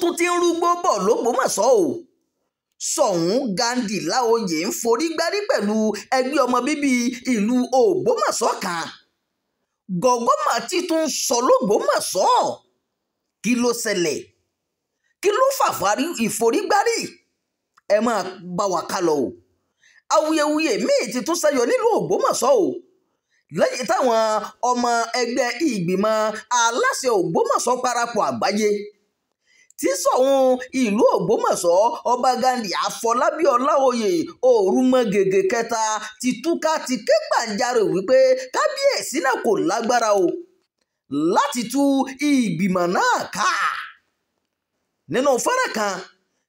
tún ti ń rúgbó bọ̀ l'Ógbómọ̀ṣọ́ o. Ṣọ̀ún Ghandi Láoyè ń forí gbárí pẹ̀lú ẹgbẹ́ ọmọ bíbí ìlú Ògbómọ̀ṣọ́ kan. Gọ̀gọ́mà ti tún sọ l'Ógbómọ̀ṣọ́. Kí ló ṣẹlẹ̀? Kí ló fàfàrí ìforígbárí? Ẹ máa bá wa ká lọ o. Awuyewuye míì ti tún ṣẹ́yọ nílùú Ògbómọ̀ṣọ́ o. Lẹ́yìn táwọn ọmọ ẹgbẹ́ ìgbìmọ̀ aláṣẹ Ògbómọ̀ṣọ́ parapọ̀ àgbáyé tí Ṣọ̀ún ìlú Ògbómọ̀ṣọ́ Ọba Ghandi Afọlábí Ọláoyè Òrùmọgègè kẹta ti túká ti ké gbàǹjarè wípé kábíyèsí náà kò lágbára o láti tú ìgbìmọ̀ náà ká. Nínú fọ́nrán kan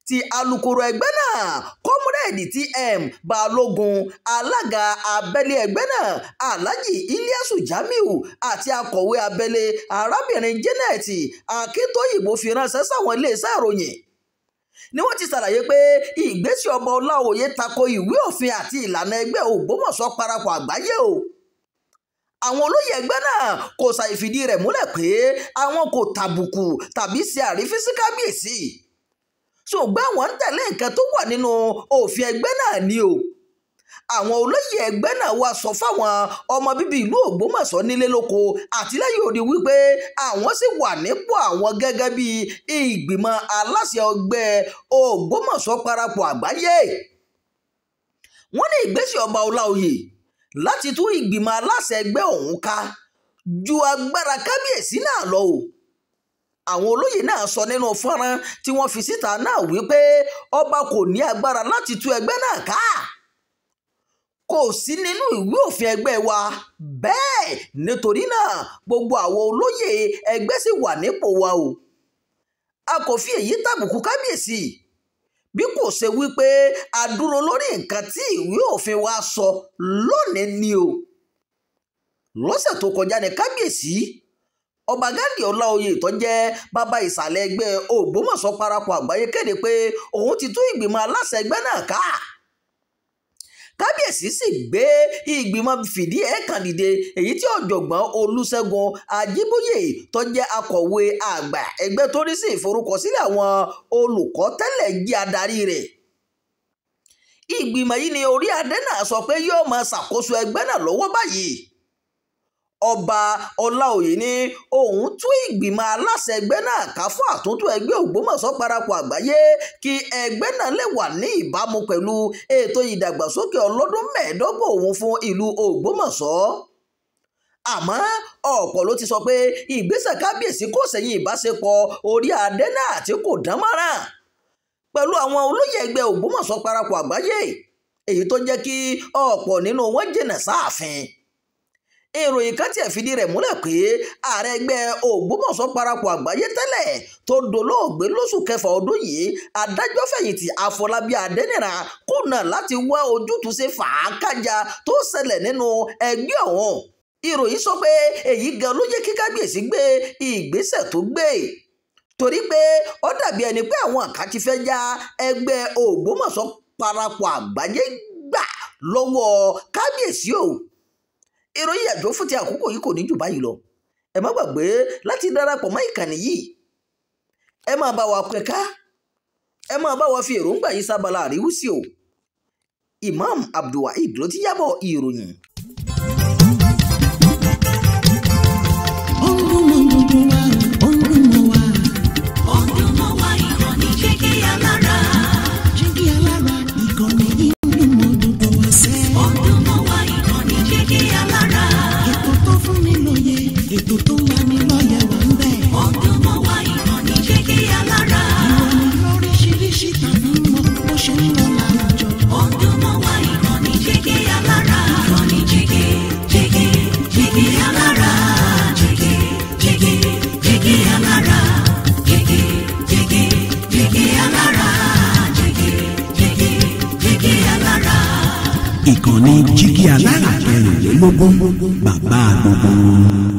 tí alukoro ẹgbẹ́ náà Kọ́múrẹ́ẹ̀dì TM Balógun, alága abẹ́lé ẹgbẹ́ náà Alhaji Ilyasu Jamiu àti akọ̀wé abẹ́lé arábìnrin Janet Akíntóyìnbó fi ránṣẹ́ sáwọn iléeṣẹ́ ìròyìn ni wọ́n ti ṣàlàyé pé ìgbésẹ̀ ọba Ọláoyè tako ìwé òfin àti ìlànà ẹgbẹ́ Ògbómọ̀ṣọ́ parapọ̀ àgbáyé o. Àwọn olóyè ẹgbẹ́ náà kò ṣàìfìdí rẹ̀ múlẹ̀ pé àwọn kò tàbùkù tàbí ṣe àrífín sí kábíyèsí, ṣùgbọ́n àwọn ń tẹ̀lé nǹkan tó wà nínú òfin ẹgbẹ́ náà ni o. Àwọn olóyè ẹgbẹ́ náà wá sọ fáwọn ọmọ bíbí ìlú Ògbómọ̀ṣọ́ nílé lóko àti lẹ́yìn odi wípé àwọn sì wà nípò àwọn gẹ́gẹ́ bí ìgbìmọ̀ aláṣẹ ẹgbẹ́ Ògbómọ̀ṣọ́ parapọ̀ àgbáyé. Wọ́n ní ìgbésẹ̀ ọba Ọláoyè láti tú ìgbìmọ̀ aláṣẹ ẹgbẹ́ ọ̀hún ká ju agbára kábíyèsí náà lọ o. Àwọn olóyè náà sọ nínú fọ́nrán tí wọ́n fi síta náà wípé ọba kò ní agbára láti tú ẹgbẹ́ náà ká. Kò sí nínú ìwé òfin ẹgbẹ́ wa bẹ́ẹ̀, nítorí náà gbogbo àwọn olóyè ẹgbẹ́ sì wà nípò wa o. A kò fi èyí tàbùkù kábíyèsí bí kò ṣe wípé a dúró lórí nǹkan tí ìwé òfin wa sọ lónìí ni o. Lọ́sẹ̀ tó kọjá ní kábíyèsí Ọba Ghandi Ọláoyè tó jẹ́ bàbá ìsàlẹ̀ ẹgbẹ́ Ògbómọ̀ṣọ́ parapọ̀ àgbáyé kéde pé òun ti tú ìgbìmọ̀ aláṣẹ ẹgbẹ́ náà ká. Kábíyèsí sì gbé ìgbìmọ̀ fìdí ẹ̀ kan dìde, èyí tí ọ̀jọ̀gbọ́n Olúṣẹ́gun Ajíbóyè tó jẹ́ akọ̀wé àgbà ẹgbẹ́ tó rí sí ìforúkọsílẹ̀ àwọn olùkọ́ tẹ́lẹ̀ jẹ́ adarí rẹ̀. Ìgbìmọ̀ yìí ni orí adé náà sọ pé yóò máa ṣàkóso ẹgbẹ́ náà lọ́wọ́ báyìí. Ọba Ọláoyè ní òun tú ìgbìmọ̀ aláṣẹ ẹgbẹ́ náà ká fún àtúntò ẹgbẹ́ Ògbómọ̀ṣọ́ parapọ̀ àgbáyé kí ẹgbẹ́ náà lè wà ní ìbámu pẹ̀lú ètò ìdàgbàsókè ọlọ́dún 25 òun fún ìlú Ògbómọ̀ṣọ́. Àmọ́ ọ̀pọ̀ ló ti sọ pé ìgbésẹ̀ kábíyèsí kò sẹ́yìn ìbáṣepọ̀ orí adé náà tí kò dán mọ́ràn pẹ̀lú àwọn olóyè ẹgbẹ́ Ògbómọ̀ṣọ́ parapọ̀ àgbáyé, èyí tó jẹ́ kí ọ̀pọ̀ nínú wọn jìnnà sáàfin. Ìròyìn kan tiẹ̀ fìdí rẹ̀ múlẹ̀ pé ààrẹ ẹgbẹ́ Ògbómọ̀ṣọ́ parapọ̀ àgbáyé tẹ́lẹ̀ tó dolóògbé lóṣù kẹfà ọdún yìí, adájọ́ fẹ̀yìntì Afọlábí Adéníran kùnà láti wá ojútùú sí fàákàjà tó ṣẹlẹ̀ nínú ẹgbẹ́ ọ̀hún. Ìròyìn sọ pé èyí gan ló jẹ́ kí kábíyèsí gbé ìgbésẹ̀ tó gbé, torí pé ó dàbí ẹni pé àwọn kan ti fẹ́ já ẹgbẹ́ Ògbómọ̀ṣọ́ parapọ̀ àgbáyé gbà lọ́wọ́ kábíyèsí o. Ìròyìn àjò fún ti àkókò yìí kò ní jù báyìí lọ. Ẹ má gbàgbé láti darapọ̀ mọ́ ìkànnì yìí. Ẹ máa bá wa pẹ̀ka, ẹ máa bá wa fi èròǹgbà yìí sábàlá àríwísí o. Imam Abdulwaheed ló ti jábọ̀ ìròyìn. Ìkànnì Jígí Alára 24, bàbá gbogbo.